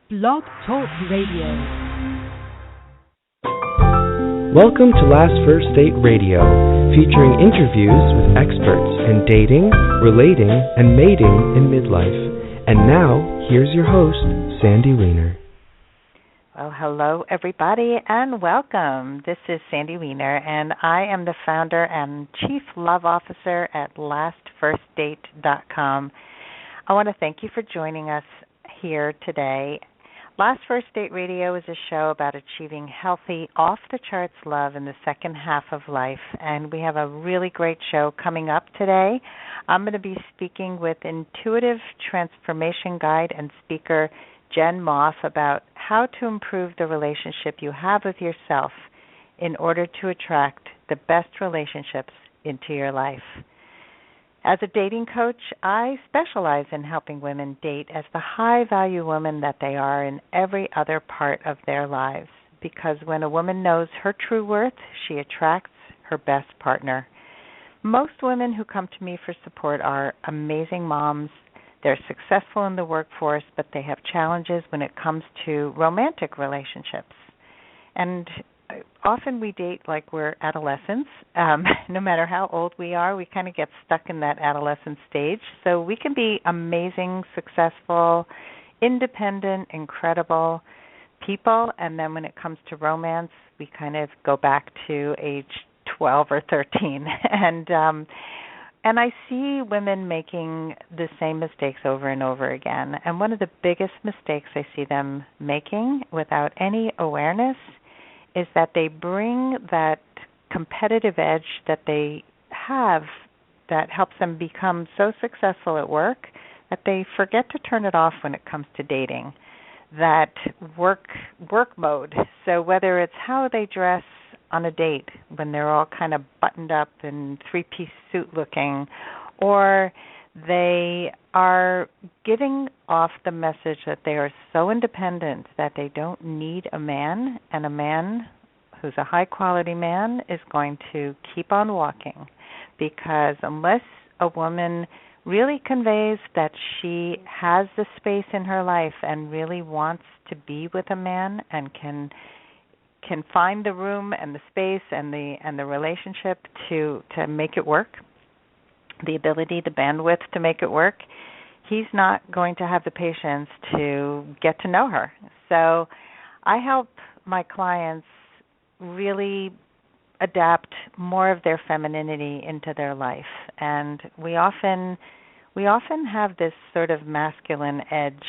Blog Talk Radio. Welcome to Last First Date Radio, featuring interviews with experts in dating, relating, and mating in midlife. And now, here's your host, Sandy Weiner. Well, hello, everybody, and welcome. This is Sandy Weiner, and I am the founder and Chief Love Officer at LastFirstDate.com. I want to thank you for joining us here today. Last First Date Radio is a show about achieving healthy, off-the-charts love in the second half of life, and we have a really great show coming up today. I'm going to be speaking with intuitive transformation guide and speaker Jen Moff about how to improve the relationship you have with yourself in order to attract the best relationships into your life. As a dating coach, I specialize in helping women date as the high-value woman that they are in every other part of their lives, because when a woman knows her true worth, she attracts her best partner. Most women who come to me for support are amazing moms. They're successful in the workforce, but they have challenges when it comes to romantic relationships. And often we date like we're adolescents. No matter how old we are, we kind of get stuck in that adolescent stage. So we can be amazing, successful, independent, incredible people, and then when it comes to romance, we kind of go back to age 12 or 13. And I see women making the same mistakes over and over again. And one of the biggest mistakes I see them making without any awareness is that they bring that competitive edge that they have that helps them become so successful at work that they forget to turn it off when it comes to dating, that work mode. So whether it's how they dress on a date when they're all kind of buttoned up in three-piece suit looking, or they are giving off the message that they are so independent that they don't need a man, and a man who's a high-quality man is going to keep on walking, because unless a woman really conveys that she has the space in her life and really wants to be with a man and can find the room and the space and the relationship to make it work, the ability, the bandwidth to make it work, he's not going to have the patience to get to know her. So I help my clients really adapt more of their femininity into their life. And we often have this sort of masculine edge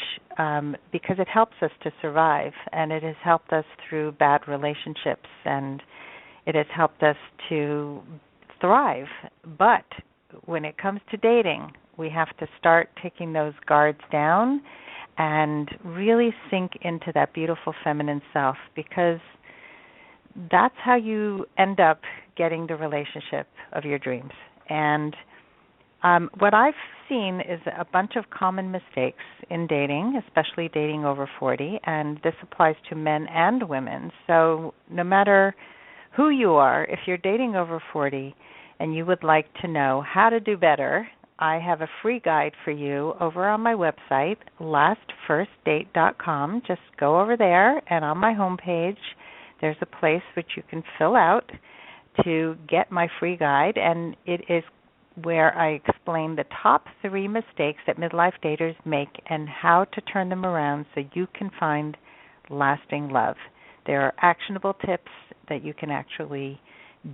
because it helps us to survive, and it has helped us through bad relationships, and it has helped us to thrive. But when it comes to dating, we have to start taking those guards down and really sink into that beautiful feminine self, because that's how you end up getting the relationship of your dreams. And what I've seen is a bunch of common mistakes in dating, especially dating over 40, and this applies to men and women. So no matter who you are, if you're dating over 40 and you would like to know how to do better, I have a free guide for you over on my website, LastFirstDate.com. Just go over there, and on my homepage, there's a place which you can fill out to get my free guide, and it is where I explain the top 3 mistakes that midlife daters make and how to turn them around so you can find lasting love. There are actionable tips that you can actually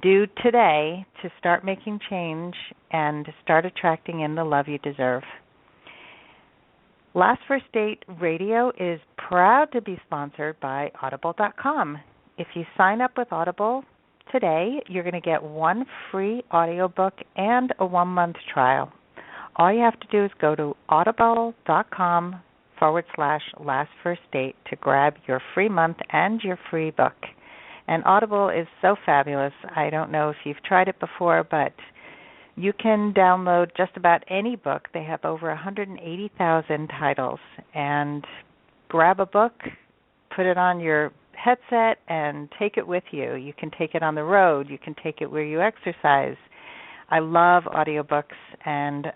do today to start making change and start attracting in the love you deserve. Last First Date Radio is proud to be sponsored by Audible.com. If you sign up with Audible today, you're going to get 1 free audiobook and a 1-month trial. All you have to do is go to audible.com/lastfirstdate to grab your free month and your free book. And Audible is so fabulous. I don't know if you've tried it before, but you can download just about any book. They have over 180,000 titles. And grab a book, put it on your headset, and take it with you. You can take it on the road. You can take it where you exercise. I love audiobooks, and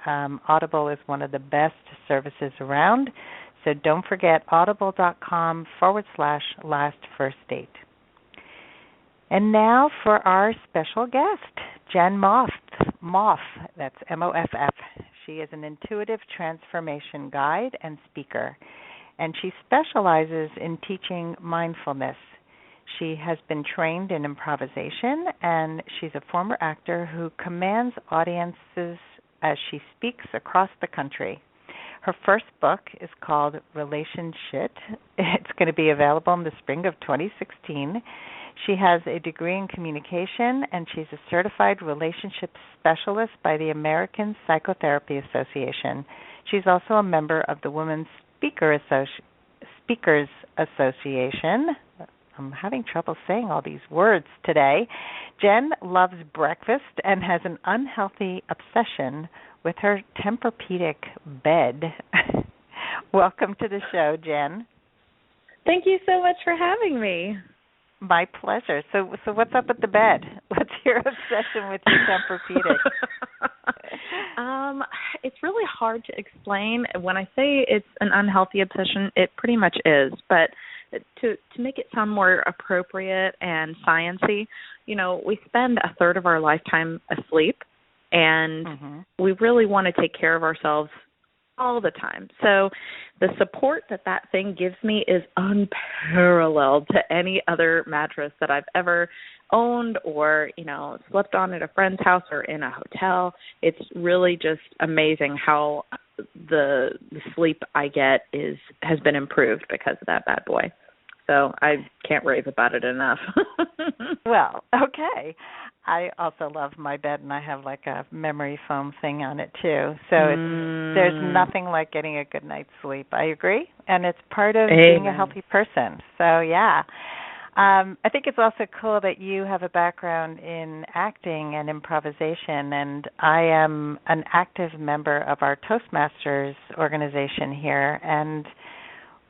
Audible is one of the best services around. So don't forget audible.com/lastfirstdate. And now for our special guest, Jen Moff. Moff, that's M-O-F-F. She is an intuitive transformation guide and speaker, and she specializes in teaching mindfulness. She has been trained in improvisation, and she's a former actor who commands audiences as she speaks across the country. Her first book is called RelationSH. It's going to be available in the spring of 2016. She has a degree in communication, and she's a certified relationship specialist by the American Psychotherapy Association. She's also a member of the Women's Speakers Association. I'm having trouble saying all these words today. Jen loves breakfast and has an unhealthy obsession with her Tempur-Pedic bed. Welcome to the show, Jen. Thank you so much for having me. My pleasure. So what's up with the bed? What's your obsession with your Tempur-Pedic? It's really hard to explain. When I say it's an unhealthy obsession, it pretty much is. But to make it sound more appropriate and sciencey, we spend a third of our lifetime asleep, and we really want to take care of ourselves all the time. So the support that thing gives me is unparalleled to any other mattress that I've ever owned or, slept on at a friend's house or in a hotel. It's really just amazing how the sleep I get has been improved because of that bad boy. So I can't rave about it enough. Well, okay. I also love my bed, and I have like a memory foam thing on it too. So there's nothing like getting a good night's sleep. I agree, and it's part of being a healthy person. So yeah. I think it's also cool that you have a background in acting and improvisation, and I am an active member of our Toastmasters organization here, and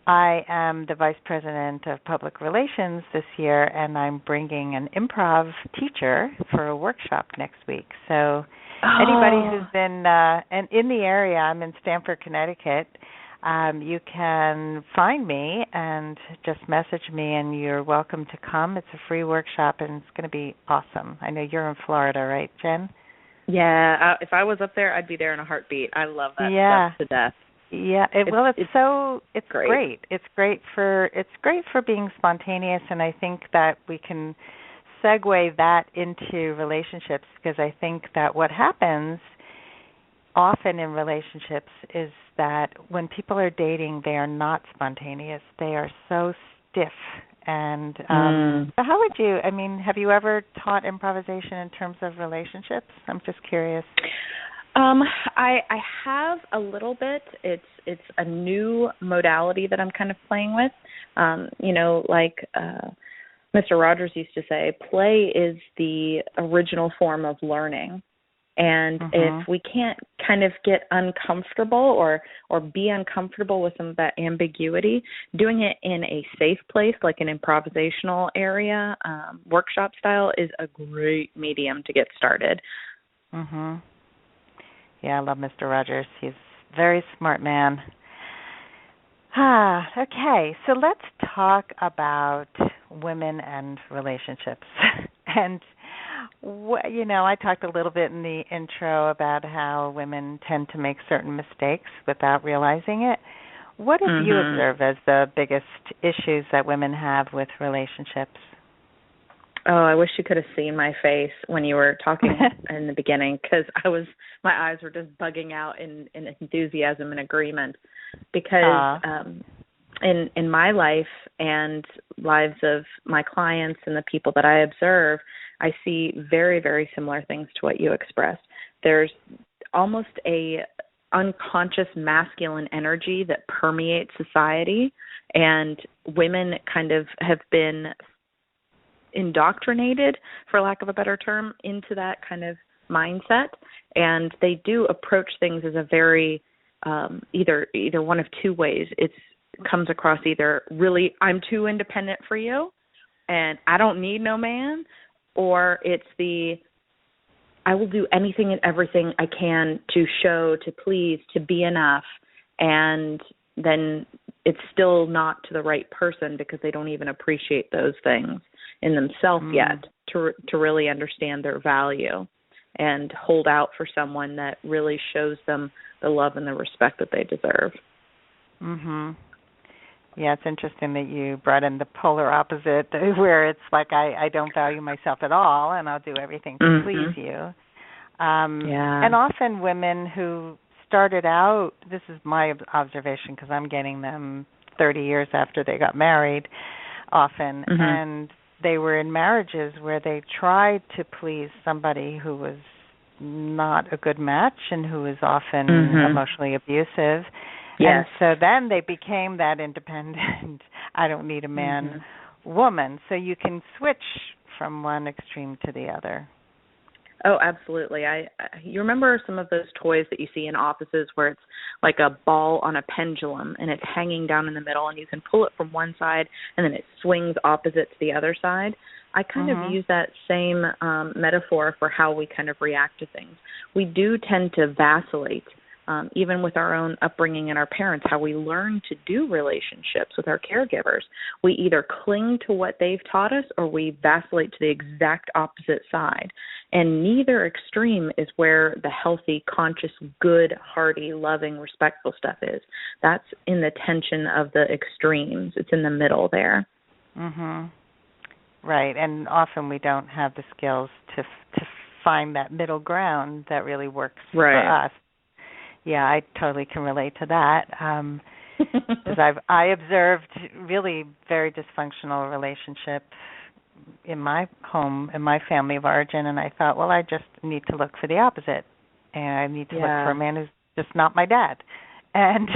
I am the Vice President of Public Relations this year, and I'm bringing an improv teacher for a workshop next week. So anybody who's been and in the area, I'm in Stamford, Connecticut, you can find me and just message me, and you're welcome to come. It's a free workshop, and it's going to be awesome. I know you're in Florida, right, Jen? Yeah, if I was up there, I'd be there in a heartbeat. I love that stuff to death. Yeah, it's great. It's great for being spontaneous, and I think that we can segue that into relationships, because I think that what happens often in relationships is that when people are dating, they are not spontaneous. They are so stiff. And so how would you, have you ever taught improvisation in terms of relationships? I'm just curious. I have a little bit. It's a new modality that I'm kind of playing with. Like Mr. Rogers used to say, play is the original form of learning. And if we can't kind of get uncomfortable or be uncomfortable with some of that ambiguity, doing it in a safe place like an improvisational area, workshop style, is a great medium to get started. Yeah, I love Mr. Rogers. He's a very smart man. Okay, so let's talk about women and relationships. And, I talked a little bit in the intro about how women tend to make certain mistakes without realizing it. What do you observe as the biggest issues that women have with relationships? Oh, I wish you could have seen my face when you were talking in the beginning, because my eyes were just bugging out in enthusiasm and agreement. Because in my life and lives of my clients and the people that I observe, I see very, very similar things to what you expressed. There's almost a unconscious masculine energy that permeates society, and women kind of have been indoctrinated, for lack of a better term, into that kind of mindset, and they do approach things as a very either one of two ways. It comes across either really, I'm too independent for you and I don't need no man, or it's I will do anything and everything I can to show, to please, to be enough. And then it's still not to the right person because they don't even appreciate those things in themselves yet to really understand their value and hold out for someone that really shows them the love and the respect that they deserve. Yeah, it's interesting that you brought in the polar opposite where it's like I don't value myself at all and I'll do everything to please you. And often women who started out, this is my observation because I'm getting them 30 years after they got married often, and they were in marriages where they tried to please somebody who was not a good match and who was often emotionally abusive. And so then they became that independent, I don't need a man woman. So you can switch from one extreme to the other. Oh, absolutely. You remember some of those toys that you see in offices where it's like a ball on a pendulum and it's hanging down in the middle and you can pull it from one side and then it swings opposite to the other side? I kind of use that same metaphor for how we kind of react to things. We do tend to vacillate, even with our own upbringing and our parents, how we learn to do relationships with our caregivers. We either cling to what they've taught us or we vacillate to the exact opposite side. And neither extreme is where the healthy, conscious, good, hearty, loving, respectful stuff is. That's in the tension of the extremes. It's in the middle there. Right, and often we don't have the skills to find that middle ground that really works for us. Yeah, I totally can relate to that. Because I observed really very dysfunctional relationships in my home, in my family of origin, and I thought, well, I just need to look for the opposite, and I need to look for a man who's just not my dad. And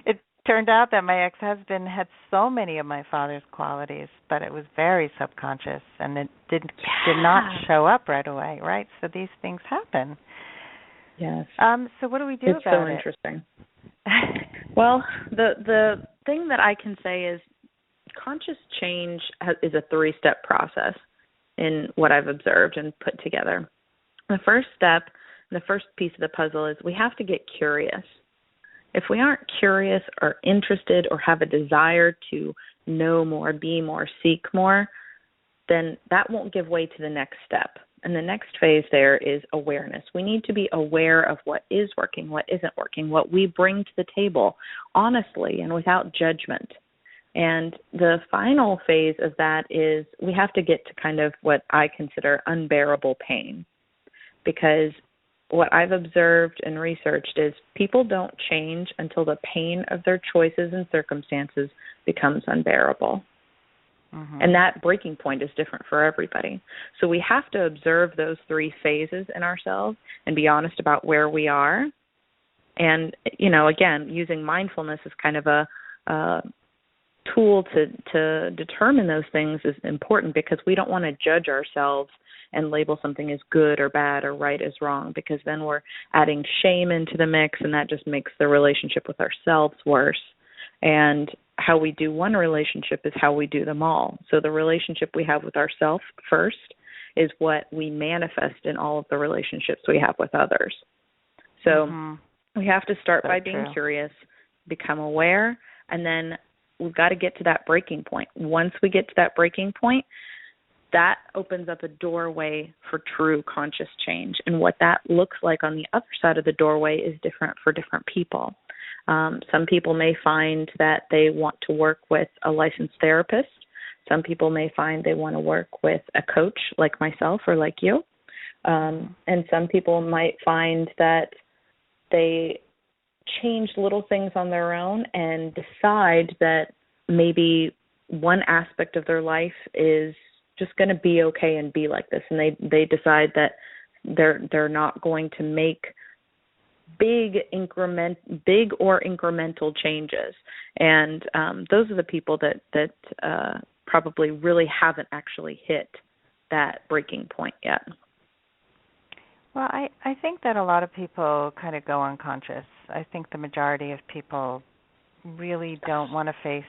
it turned out that my ex-husband had so many of my father's qualities, but it was very subconscious, and it did not show up right away, right? So these things happen. Yes. So what do we do about it? It's so interesting. Well, the thing that I can say is conscious change is a 3-step process in what I've observed and put together. The first step, the first piece of the puzzle is we have to get curious. If we aren't curious or interested or have a desire to know more, be more, seek more, then that won't give way to the next step. And the next phase there is awareness. We need to be aware of what is working, what isn't working, what we bring to the table, honestly and without judgment. And the final phase of that is we have to get to kind of what I consider unbearable pain. Because what I've observed and researched is people don't change until the pain of their choices and circumstances becomes unbearable. And that breaking point is different for everybody. So we have to observe those 3 phases in ourselves and be honest about where we are. And, you know, again, using mindfulness as kind of a tool to determine those things is important because we don't want to judge ourselves and label something as good or bad or right as wrong, because then we're adding shame into the mix, and that just makes the relationship with ourselves worse. And how we do one relationship is how we do them all. So the relationship we have with ourselves first is what we manifest in all of the relationships we have with others. So we have to start by being curious, become aware, and then we've got to get to that breaking point. Once we get to that breaking point, that opens up a doorway for true conscious change. And what that looks like on the other side of the doorway is different for different people. Some people may find that they want to work with a licensed therapist. Some people may find they want to work with a coach like myself or like you. And some people might find that they change little things on their own and decide that maybe one aspect of their life is just going to be okay and be like this. And they decide that they're not going to make big or incremental changes. And those are the people that probably really haven't actually hit that breaking point yet. Well, I think that a lot of people kind of go unconscious. I think the majority of people really don't want to face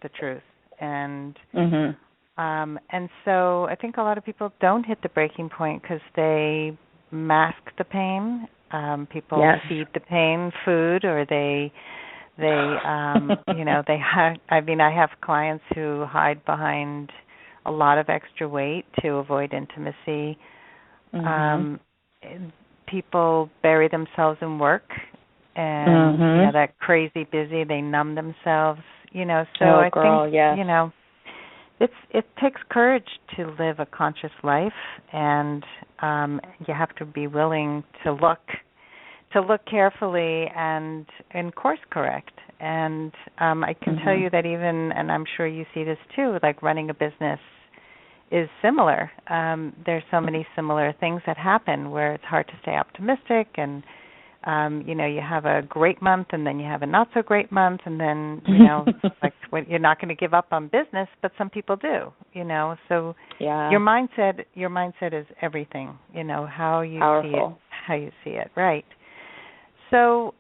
the truth. And so I think a lot of people don't hit the breaking point because they mask the pain. People feed the pain food, or they They, I have clients who hide behind a lot of extra weight to avoid intimacy. People bury themselves in work, and that crazy busy, they numb themselves. So I think it takes courage to live a conscious life, and you have to be willing to look carefully and course correct. And I can tell you that even, and I'm sure you see this too, like running a business is similar. There's so many similar things that happen where it's hard to stay optimistic, and you have a great month and then you have a not so great month, and then like you're not going to give up on business, but some people do. So your mindset is everything. How you Powerful. see it, right? So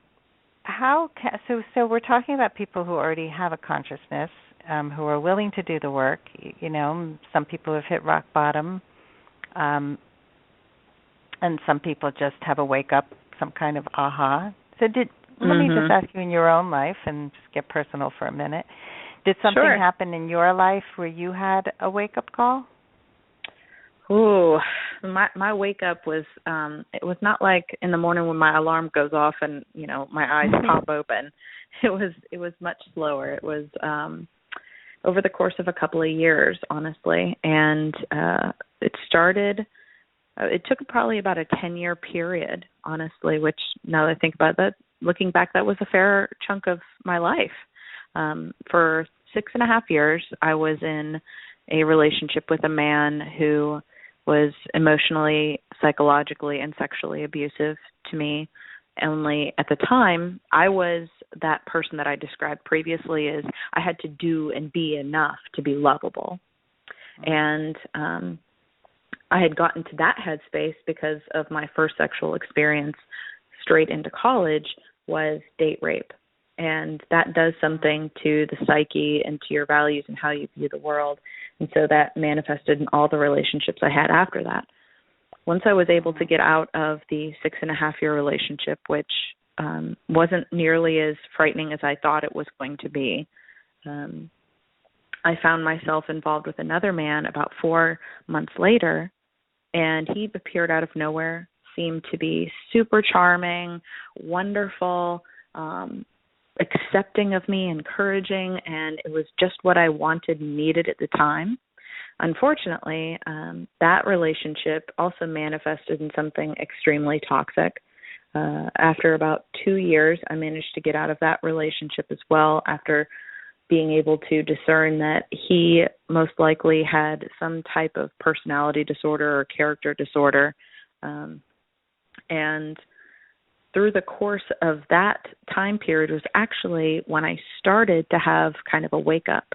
so we're talking about people who already have a consciousness, who are willing to do the work. Some people have hit rock bottom, and some people just have a wake up, some kind of aha. So let me just ask you, in your own life, and just get personal for a minute, did something happen in your life where you had a wake up call? Ooh, my wake up was it was not like in the morning when my alarm goes off and my eyes pop open. It was much slower. It was over the course of a couple of years, honestly, and it started. It took probably about a 10-year period, honestly. Which, now that I think about that, looking back, that was a fair chunk of my life. For 6.5 years, I was in a relationship with a man who was emotionally, psychologically, and sexually abusive to me. Only at the time, I was that person that I described previously as I had to do and be enough to be lovable. And I had gotten to that headspace because of my first sexual experience straight into college was date rape. And that does something to the psyche and to your values and how you view the world. And so that manifested in all the relationships I had after that. Once I was able to get out of the 6.5-year relationship, which wasn't nearly as frightening as I thought it was going to be, I found myself involved with another man about 4 months later, and he appeared out of nowhere, seemed to be super charming, wonderful, accepting of me, encouraging, and it was just what I wanted and needed at the time. Unfortunately, that relationship also manifested in something extremely toxic. After about 2 years, I managed to get out of that relationship as well, after being able to discern that he most likely had some type of personality disorder or character disorder. And through the course of that time period was actually when I started to have kind of a wake up.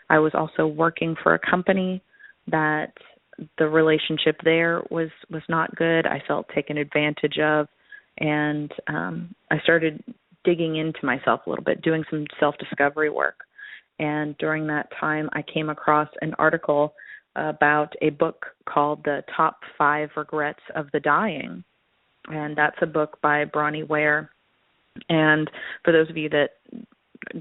I was also working for a company that the relationship there was not good. I felt taken advantage of, and I started digging into myself a little bit, doing some self-discovery work. And during that time, I came across an article about a book called The Top 5 Regrets of the Dying. And that's a book by Bronnie Ware. And for those of you that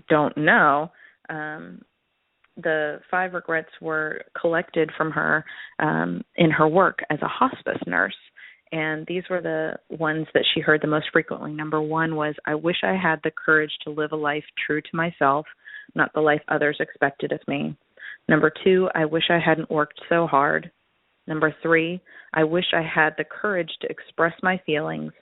don't know, the 5 regrets were collected from her in her work as a hospice nurse. And these were the ones that she heard the most frequently. Number 1 was, I wish I had the courage to live a life true to myself, not the life others expected of me. Number 2, I wish I hadn't worked so hard. Number 3, I wish I had the courage to express my feelings.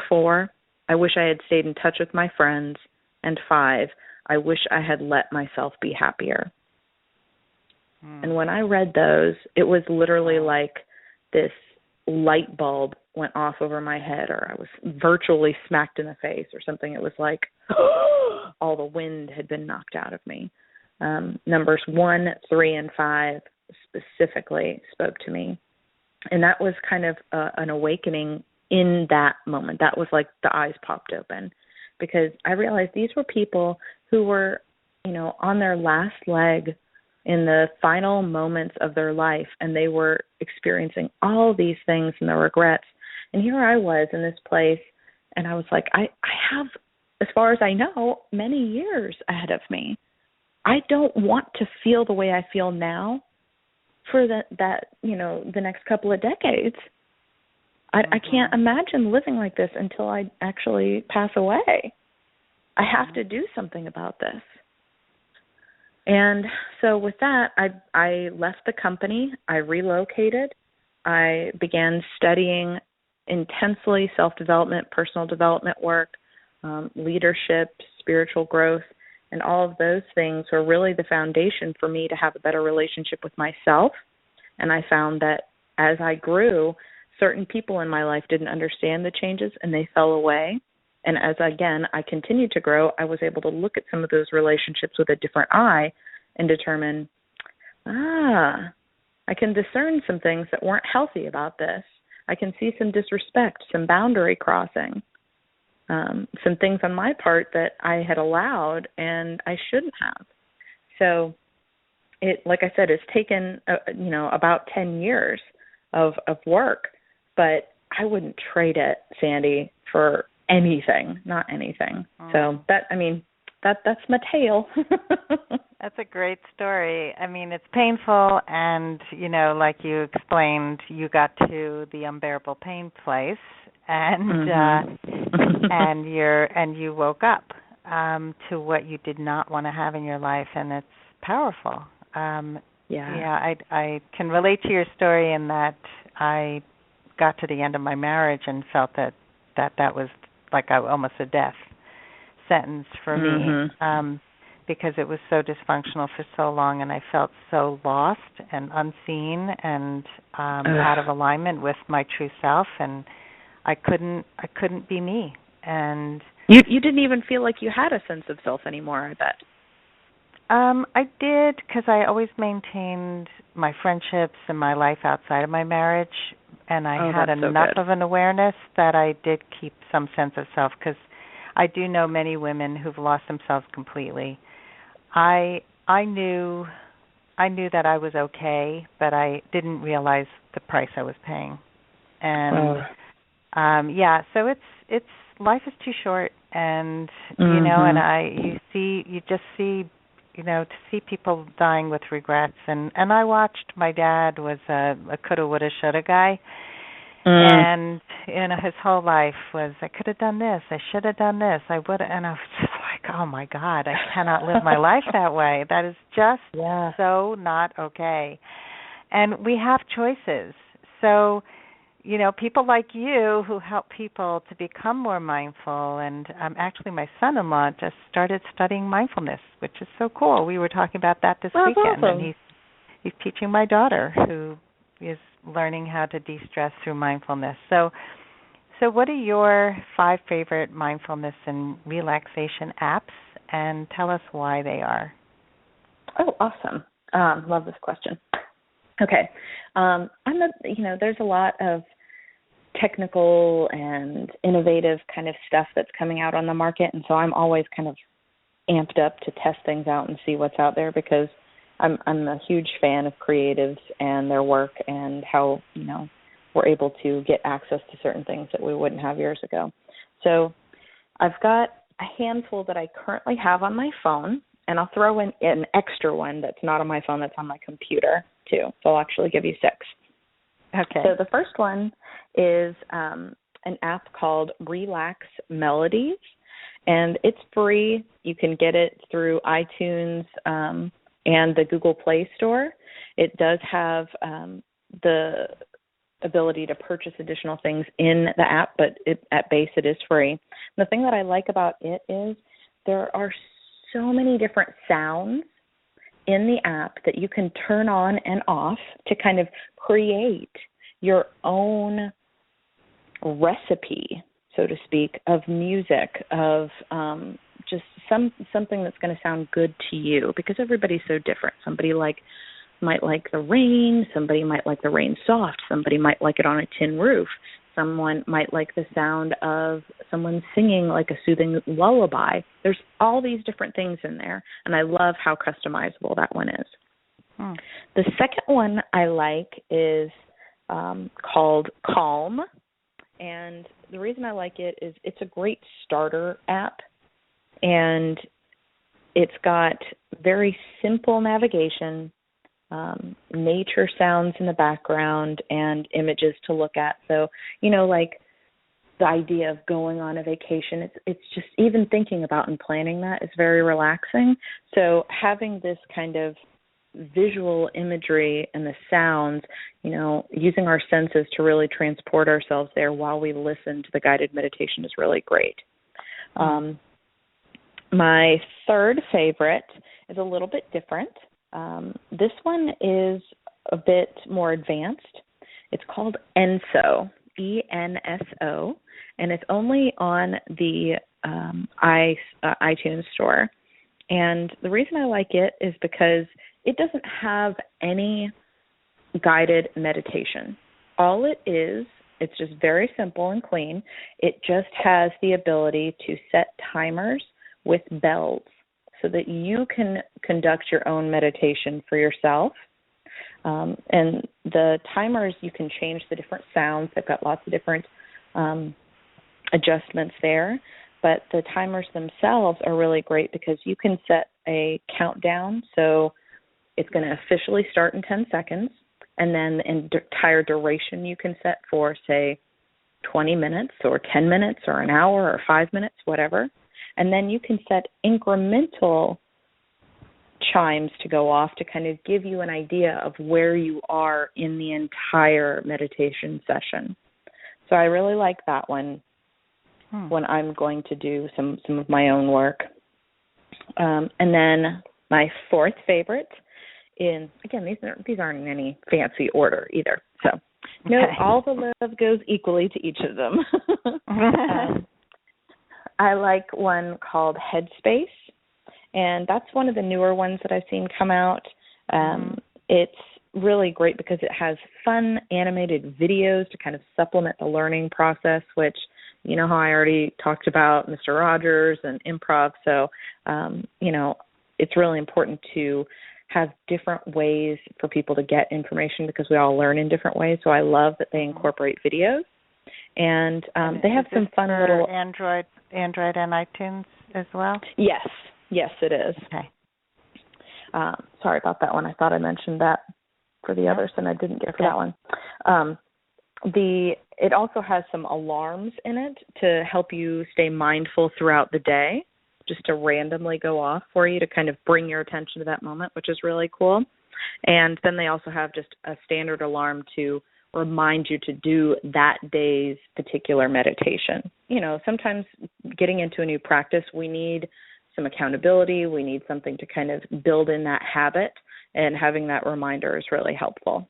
4, I wish I had stayed in touch with my friends. And 5, I wish I had let myself be happier. And when I read those, it was literally like this light bulb went off over my head, or I was virtually smacked in the face or something. It was like all the wind had been knocked out of me. Numbers 1, 3, and 5 specifically spoke to me. And that was kind of an awakening in that moment. That was like the eyes popped open, because I realized these were people who were, on their last leg in the final moments of their life, and they were experiencing all these things and the regrets. And here I was in this place, and I was like, I have as far as I know, many years ahead of me. I don't want to feel the way I feel now for the next couple of decades. I can't imagine living like this until I actually pass away. I have to do something about this. And so with that, I left the company. I relocated. I began studying intensely self-development, personal development work, leadership, spiritual growth, and all of those things were really the foundation for me to have a better relationship with myself. And I found that as I grew, certain people in my life didn't understand the changes and they fell away. And as, again, I continued to grow, I was able to look at some of those relationships with a different eye and determine, I can discern some things that weren't healthy about this. I can see some disrespect, some boundary crossing, some things on my part that I had allowed and I shouldn't have. So it, like I said, it's taken, about 10 years of work, but I wouldn't trade it, Sandy, for anything, not anything. So that's my tale. That's a great story. I mean, it's painful, and like you explained, you got to the unbearable pain place, and and you woke up to what you did not want to have in your life, and it's powerful. I can relate to your story in that I got to the end of my marriage and felt that was like almost a death sentence for me, because it was so dysfunctional for so long, and I felt so lost and unseen and out of alignment with my true self, and I couldn't be me. And you didn't even feel like you had a sense of self anymore, I bet. I did, because I always maintained my friendships and my life outside of my marriage, and I had enough of an awareness that I did keep some sense of self, because I do know many women who've lost themselves completely. I knew that I was okay, but I didn't realize the price I was paying. And so it's life is too short, and and to see people dying with regrets, and I watched. My dad was a coulda, woulda, shoulda guy, and his whole life was, I could have done this, I should have done this, I would have, and I was just like, oh my God, I cannot live my life that way. That is just so not okay. And we have choices. So, people like you who help people to become more mindful, and actually my son-in-law just started studying mindfulness, which is so cool. We were talking about that this weekend, awesome. And he's teaching my daughter, who is learning how to de-stress through mindfulness. So what are your 5 favorite mindfulness and relaxation apps, and tell us why they are? Oh, awesome. Love this question. Okay. There's a lot of technical and innovative kind of stuff that's coming out on the market, and so I'm always kind of amped up to test things out and see what's out there, because I'm a huge fan of creatives and their work and how, we're able to get access to certain things that we wouldn't have years ago. So I've got a handful that I currently have on my phone, and I'll throw in an extra one that's not on my phone, that's on my computer too. So I'll actually give you 6. Okay. So the first one is an app called Relax Melodies, and it's free. You can get it through iTunes and the Google Play Store. It does have the ability to purchase additional things in the app, but at base it is free. And the thing that I like about it is there are so many different sounds in the app that you can turn on and off to kind of create your own recipe, so to speak, of music, of just something that's going to sound good to you, because everybody's so different. Somebody might like the rain, somebody might like the rain soft, somebody might like it on a tin roof, someone might like the sound of someone singing like a soothing lullaby. There's all these different things in there, and I love how customizable that one is. The second one I like is called Calm, and the reason I like it is it's a great starter app And it's got very simple navigation, nature sounds in the background, and images to look at. So, like the idea of going on a vacation, it's just even thinking about and planning that is very relaxing. So having this kind of visual imagery and the sounds, using our senses to really transport ourselves there while we listen to the guided meditation is really great. My third favorite is a little bit different. This one is a bit more advanced. It's called ENSO, ENSO, and it's only on the iTunes store. And the reason I like it is because it doesn't have any guided meditation. All it is, it's just very simple and clean. It just has the ability to set timers with bells so that you can conduct your own meditation for yourself. And the timers, you can change the different sounds. They've got lots of different adjustments there. But the timers themselves are really great because you can set a countdown. So it's going to officially start in 10 seconds. And then the entire duration you can set for, say, 20 minutes or 10 minutes or an hour or 5 minutes, whatever. And then you can set incremental chimes to go off to kind of give you an idea of where you are in the entire meditation session. So I really like that one when I'm going to do some of my own work. And then my fourth favorite, these aren't in any fancy order either. So all the love goes equally to each of them. I like one called Headspace, and that's one of the newer ones that I've seen come out. It's really great because it has fun animated videos to kind of supplement the learning process, which, how I already talked about Mr. Rogers and improv. So, it's really important to have different ways for people to get information because we all learn in different ways. So I love that they incorporate videos. And they have some fun little Android and iTunes as well? Yes, it is. Okay. Sorry about that one. I thought I mentioned that for the others, and I didn't get for that one. It also has some alarms in it to help you stay mindful throughout the day, just to randomly go off for you to kind of bring your attention to that moment, which is really cool. And then they also have just a standard alarm to remind you to do that day's particular meditation. Sometimes getting into a new practice, we need some accountability. We need something to kind of build in that habit, and having that reminder is really helpful.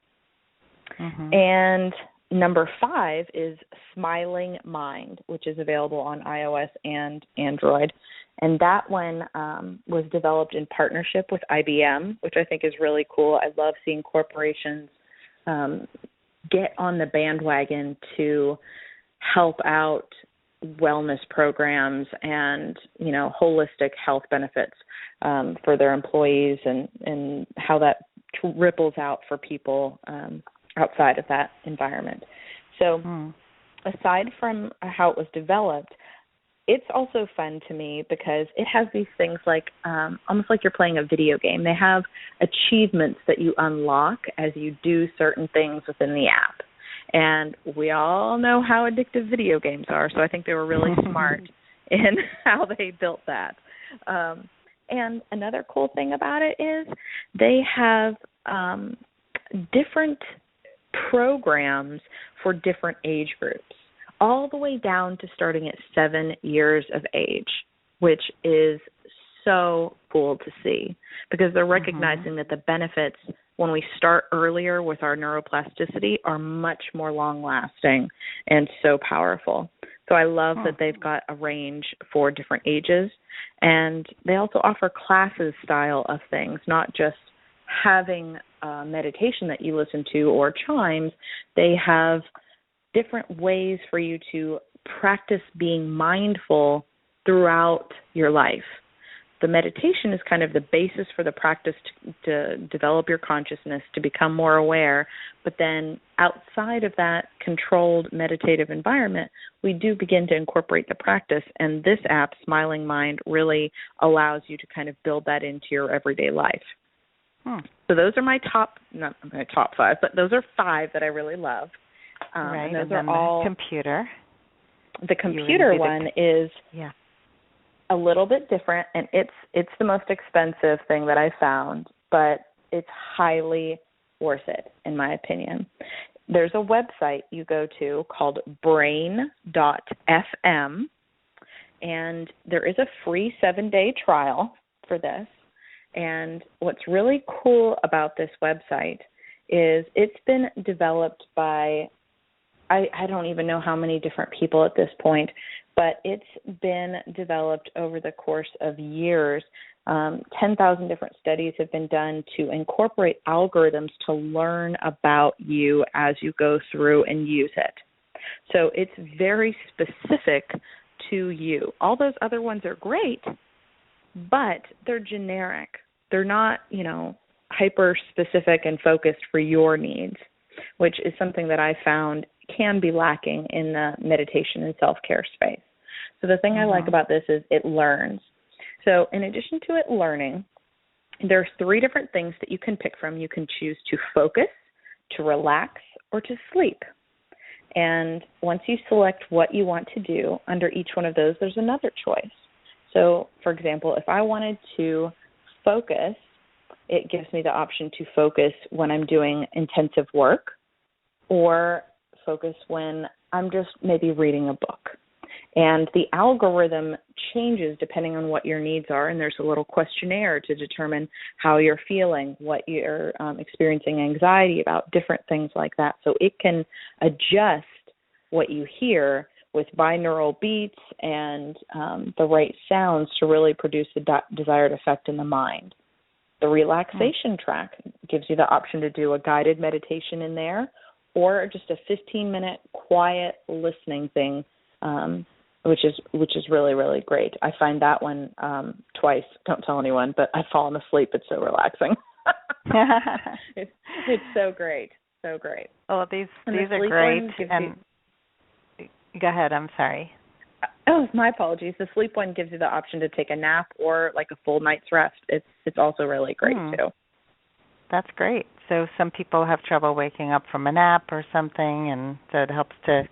And number 5 is Smiling Mind, which is available on iOS and Android. And that one was developed in partnership with IBM, which I think is really cool. I love seeing corporations get on the bandwagon to help out wellness programs and, holistic health benefits for their employees, and how that ripples out for people outside of that environment. So aside from how it was developed, it's also fun to me because it has these things like almost like you're playing a video game. They have achievements that you unlock as you do certain things within the app. And we all know how addictive video games are, so I think they were really smart in how they built that. And another cool thing about it is they have different programs for different age groups, all the way down to starting at 7 years of age, which is so cool to see because they're recognizing that the benefits when we start earlier with our neuroplasticity are much more long-lasting and so powerful. So I love that they've got a range for different ages, and they also offer classes style of things, not just having meditation that you listen to or chimes. They have different ways for you to practice being mindful throughout your life. the meditation is kind of the basis for the practice to develop your consciousness, to become more aware. But then outside of that controlled meditative environment, we do begin to incorporate the practice. And this app, Smiling Mind, really allows you to kind of build that into your everyday life. So those are my not my top 5, but those are 5 that I really love. Right, and those and are then all the computer. The computer one is a little bit different, and it's the most expensive thing that I found, but it's highly worth it, in my opinion. There's a website you go to called brain.fm, and there is a free 7-day trial for this. And what's really cool about this website is it's been developed by, I don't even know how many different people at this point, but it's been developed over the course of years. 10,000 different studies have been done to incorporate algorithms to learn about you as you go through and use it. So it's very specific to you. All those other ones are great, but they're generic. They're not, hyper-specific and focused for your needs, which is something that I found can be lacking in the meditation and self-care space. So the thing I like about this is it learns. So in addition to it learning, there's 3 different things that you can pick from. You can choose to focus, to relax, or to sleep. And once you select what you want to do under each one of those, there's another choice. So, for example, if I wanted to focus, it gives me the option to focus when I'm doing intensive work or focus when I'm just maybe reading a book. And the algorithm changes depending on what your needs are, and there's a little questionnaire to determine how you're feeling, what you're experiencing anxiety about, different things like that. So it can adjust what you hear with binaural beats and the right sounds to really produce the desired effect in the mind. The relaxation track gives you the option to do a guided meditation in there or just a 15-minute quiet listening thing, which is really, really great. I find that one twice. Don't tell anyone, but I've fallen asleep. It's so relaxing. It's so great. So great. Oh, these are great. And go ahead. I'm sorry. Oh, my apologies. The sleep one gives you the option to take a nap or like a full night's rest. It's also really great too. That's great. So some people have trouble waking up from a nap or something, and so it helps to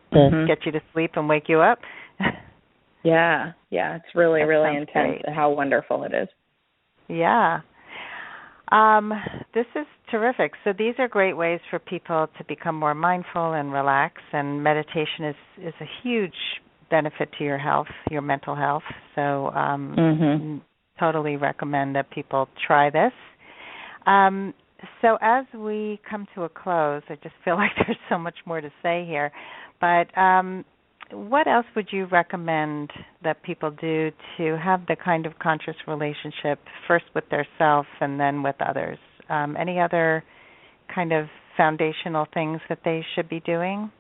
get you to sleep and wake you up. Yeah, it's really, really intense how wonderful it is. Yeah. This is terrific. So these are great ways for people to become more mindful and relax, and meditation is a huge benefit to your health, your mental health. So totally recommend that people try this. So as we come to a close, I just feel like there's so much more to say here, but what else would you recommend that people do to have the kind of conscious relationship, first with their self and then with others? Any other kind of foundational things that they should be doing?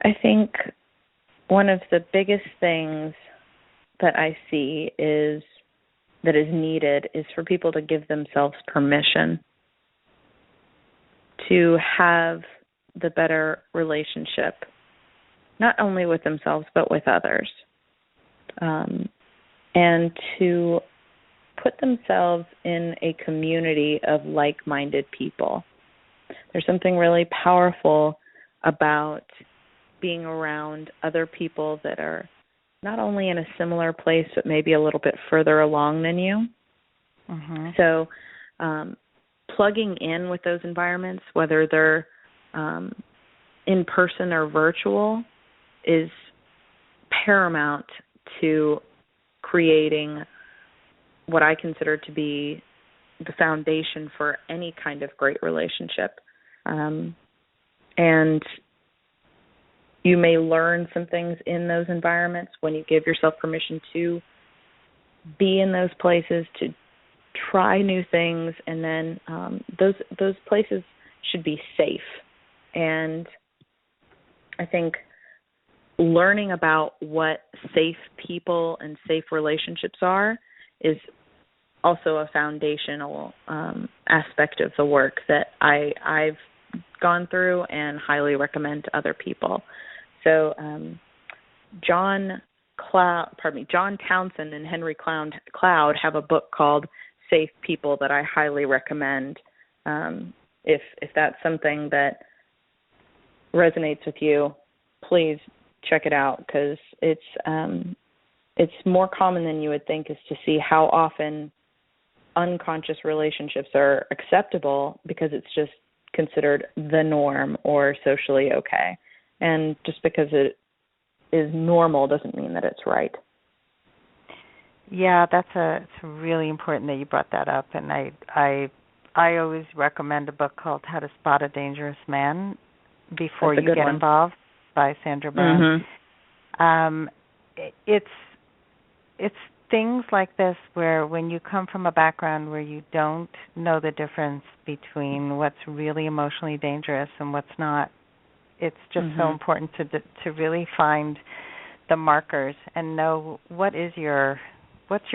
I think one of the biggest things that I see that is needed is for people to give themselves permission to have the better relationship, not only with themselves but with others, and to put themselves in a community of like-minded people. There's something really powerful about being around other people that are not only in a similar place but maybe a little bit further along than you. So plugging in with those environments, whether they're in person or virtual, is paramount to creating what I consider to be the foundation for any kind of great relationship. And you may learn some things in those environments when you give yourself permission to be in those places, to try new things, and then those places should be safe. And I think learning about what safe people and safe relationships are is also a foundational aspect of the work that I've gone through and highly recommend to other people. So John Townsend and Henry Cloud have a book called Safe People that I highly recommend. If that's something that resonates with you, please check it out, because it's more common than you would think is to see how often unconscious relationships are acceptable because it's just considered the norm or socially okay. And just because it is normal doesn't mean that it's right. Yeah, it's really important that you brought that up. And I always recommend a book called How to Spot a Dangerous Man Before You Get Involved by Sandra Bland. Mm-hmm. It's things like this where when you come from a background where you don't know the difference between what's really emotionally dangerous and what's not, it's just so important to really find the markers and know what's your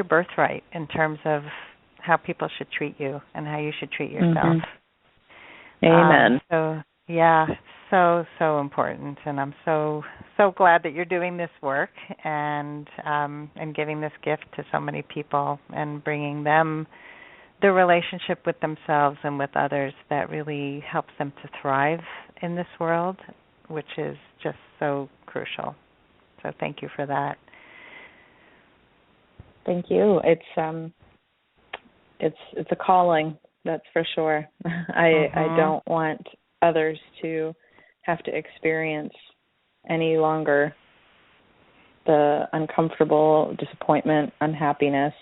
birthright in terms of how people should treat you and how you should treat yourself. Amen. So yeah, so important, and I'm so glad that you're doing this work and giving this gift to so many people and bringing them the relationship with themselves and with others that really helps them to thrive in this world, which is just so crucial. So thank you for that. Thank you. It's a calling, that's for sure. I don't want others to have to experience any longer the uncomfortable disappointment, unhappiness.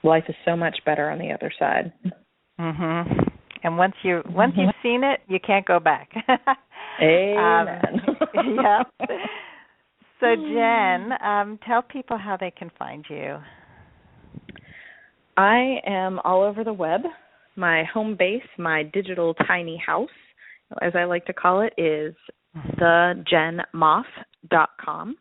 Life is so much better on the other side. And once you've seen it, you can't go back. Amen. Yeah. So Jen, tell people how they can find you. I am all over the web. My home base, my digital tiny house, as I like to call it, is thejenmoff.com.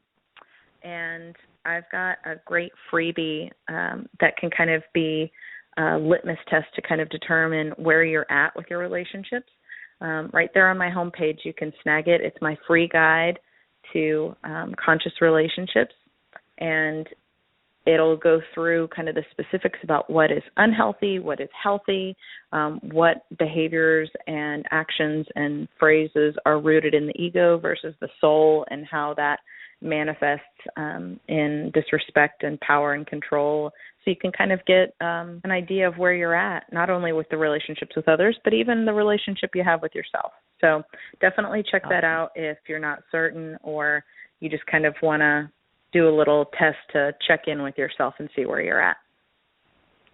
And I've got a great freebie that can kind of be a litmus test to kind of determine where you're at with your relationships. Right there on my homepage, you can snag it. It's my free guide to conscious relationships, and it'll go through kind of the specifics about what is unhealthy, what is healthy, what behaviors and actions and phrases are rooted in the ego versus the soul, and how that manifests in disrespect and power and control. So you can kind of get an idea of where you're at, not only with the relationships with others, but even the relationship you have with yourself. So definitely check that out if you're not certain, or you just kind of want to do a little test to check in with yourself and see where you're at.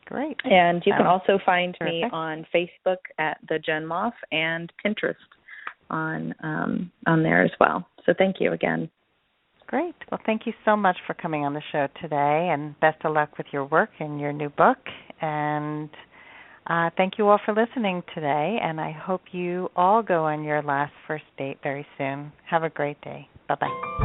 Great. And you can also find me on Facebook at the Jen Moff, and Pinterest on there as well. So thank you again. Great. Well, thank you so much for coming on the show today, and best of luck with your work and your new book. And thank you all for listening today, and I hope you all go on your last first date very soon. Have a great day. Bye-bye.